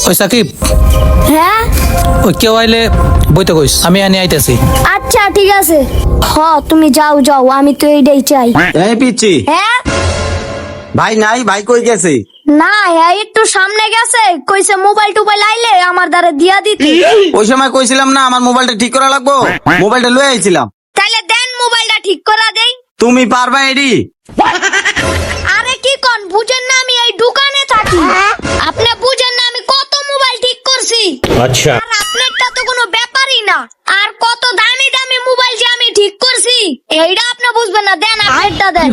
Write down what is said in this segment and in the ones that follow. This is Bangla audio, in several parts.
ওই সাকিব, হ্যাঁ ওই কেউ আইলে বইতে কইস, আমি আনি আইতেছি। আচ্ছা ঠিক আছে। তুমি যাও যাও, আমি তো এইটাই চাই। এই পিচ্ছি, হ্যাঁ ভাই নাই, ভাই কই গেছে? না, হ্যাঁ একটু সামনে গেছে, কইছে মোবাইল টোবাইল আইলে আমার দ্বারা দিয়া দিতে। ওই সময় কইছিলাম না আমার মোবাইলটা ঠিক করা লাগবো, মোবাইলটা লয়ে আইছিলাম। তাইলে দেন মোবাইলটা ঠিক করা দেই। তুমি পারবা এডি? আরে কি কোন বুঝেন না, আমি এই দোকানে থাকি। আপনি বুঝেন না আমি কত মোবাইল ঠিক করছি। আচ্ছা, আর আপনারটা তো কোনো ব্যাপারই না। আর কত দামি দামি মোবাইল যে আমি ঠিক করছি এইটা আপনি বুঝবেন না। দেন আপনারটা দেন।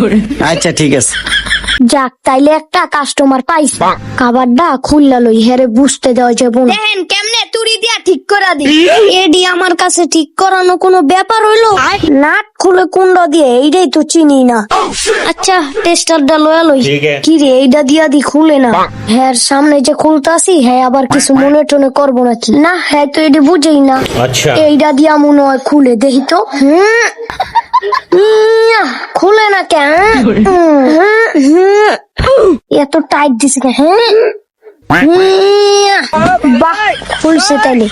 আচ্ছা ঠিক আছে। যাক, তাইলে একটা কাস্টমার পাইছি। খাবারটা খুললা লই, হেরে বুঝতে দেওয়া যাবো না। দেখেন কেমনে তুড়ি দিয়া ঠিক করা দি। এডি আমার কাছে ঠিক করানো কোনো ব্যাপার হইলো? নাট খুলে কুন্ড দিয়ে, এইটাই তো চিনি না। আচ্ছা টেস্টারটা লয়া লই। ঠিক আছে। কি রে, এইটা দিয়া দি খুলে না। হ্যাঁ সামনে যে খুলতাছি, হ্যাঁ আবার কিছু মনে টনে করবো নাকি? না, হ্যাঁ তো এটা বুঝেই না। আচ্ছা, এইটা দিয়া মনে হয় খুলে, দেখি তো। খুলে না কেন? এত টাইট দিছে কেন? বাহ, খুলছে তাইলে।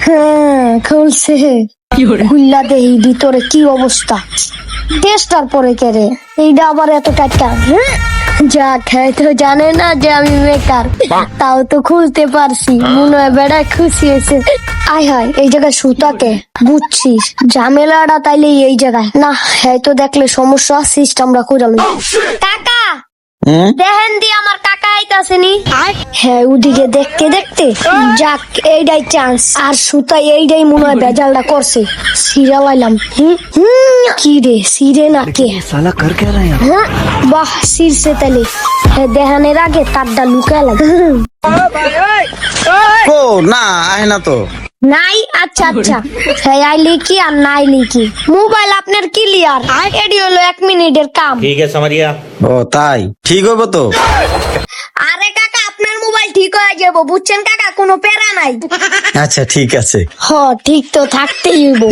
হ্যাঁ খুলছে। খুললা দেহি ভিতরে কি অবস্থা। টেস্টার পরে কেরে এইটা আবার এত টাইট কেন? যা খাই তো জানে না যে আমি বেকার, তাও তো খুলতে পারছি। মনে হয় বেড়া খুশি হয়েছে। আয় হায়, এই জায়গায় সুতাকে বুঝছিস ঝামেলাটা, তাইলে এই জায়গায় না। হ্যাঁ তো দেখলে সমস্যা, সিস্টেমটা করে লই। কাকা দেখেন দি আমার কাকা আইতাছেনি। হ্যাঁ ওদিকে দেখতে দেখতে যাক, এইটাই চান্স। আর সুতাই এইটাই মনে হয় বেজালটা করছে। সিরা লাইলাম। কি রে, সিরে না কে? साला कर क्या रहा है? হ্যাঁ, বাহ সিরছে তাইলে। হ্যাঁ দেখানের আগে তারটা লুকায় লাগে। ও না, আয় না তো। নাই? আচ্ছা আচ্ছা, হ্যাঁ আইলি কি আর নাই লিখি। মোবাইল আপনার ক্লিয়ার, এডি হলো 1 মিনিটের কাম। ঠিক আছে সামারিয়া। ও তাই, ঠিক হইব তো। আরে কাকা আপনার মোবাইল ঠিক হয়ে যাবো, বুঝছেন কাকা, কোনো প্যারা নাই। আচ্ছা ঠিক আছে। ঠিক তো থাকতেই হইব।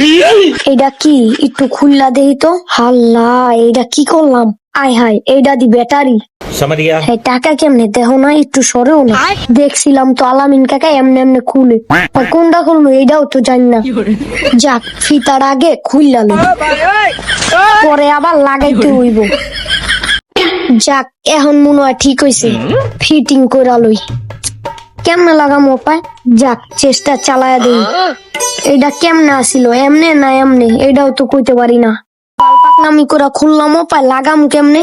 এটা কি একটু খুললা দেই তো। হাল্লা, এইটা কি করলাম? আয় হায়, এইটা দি ব্যাটারি। সামারিয়া। হ্যাঁ টাকা কেমনে দেখো না, একটু সরেও না। দেখছিলাম তো আলামিন কাকা এমনি এমনি খুলে, আর কোনটা খুললো এইটাও তো জানি না। যাক, ফিতার আগে খুললা লই, পরে আবার লাগাইতে হইব। যাক, এখন মনে হয় ঠিক হইছে। ফিটিং কইরা লই। কেমনে লাগামো পায়? যাক চেষ্টা চালায়া দেই। এটা কেমনে আসিল, এমনে না এমনে, এটাও তো কইতে পারি না। পাকনামি করে খুললাম, পায় লাগাম কেমনে?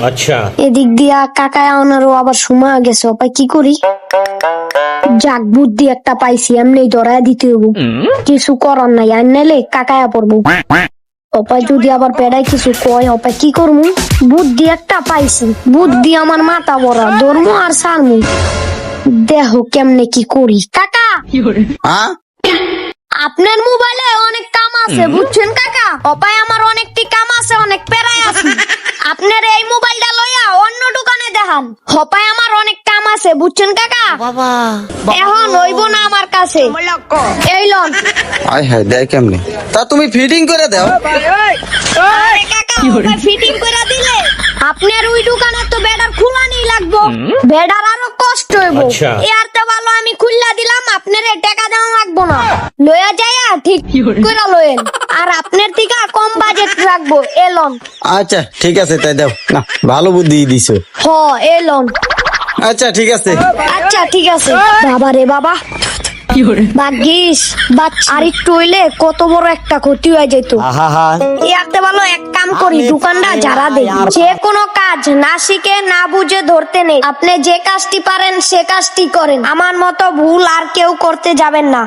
আচ্ছা, এদিক দিয়া কাকায় আনারও আবার সময় গেছে, পাই কি করি? যাক বুদ্ধি একটা পাইছি, এমনি ধরায় দিতে হইব। কিছু করার নাই, আর নাইলে কাকায়া পড়বো। অপায় যদি আবার পেড়ায় কিছু কয়, অপায় কি করবো? বুদ্ধি একটা পাইছি, বুদ্ধি আমার মাথা ভরা, ধর্ম আর সারমু। দেহ কেমনে কি করি। কাকা হ্যাঁ আপনার মোবাইলে অনেক কাম আছে, বুঝছেন কাকা? অপায় আমার অনেকটি কাম আছে, অনেক পেরায় আছে। আপনার এই মোবাইলটা লইয়া অন্য দোকানে দেখান, হপায় আমার অনেক কাম আছে, বুঝছেন কাকা? এখন হইব না আমার কাছে। এই লন। আয় হায়, দেয় কেমনে? তা তুমি ফিটিং করে দাও। আরে কাকা, ওটা ফিটিং করে দিলে আপনার ওই দোকানে তো বেডার খুলানি লাগবো, বেডার আরো কষ্ট হইব। আচ্ছা। এর তো ভালো আমি খুললা দিলাম, আপনার টাকা দেওয়া লাগবো না। লয়া যাইয়া ঠিক করে লয়েন, আর আপনার থেকে কম বাজেট রাখবো। এলন। আচ্ছা ঠিক আছে, তাই দাও না, ভালো বুদ্ধি দিছো। এলন। আচ্ছা ঠিক আছে। আচ্ছা ঠিক আছে। বাবা রে বাবা, ভাগ্যিস বাচ্চা, আর একটু হইলে কত বড় একটা ক্ষতি হয়ে যেত। আহা, ইয়াতে ভালো এক কাম করি, দোকানটা ঝাড়া দেই। যে কোনো কাজ না শিখে না বুঝে ধরতে নেই। আপনি যে কাজটি পারেন সে কাজটি করেন, আমার মতো ভুল আর কেউ করতে যাবেন না।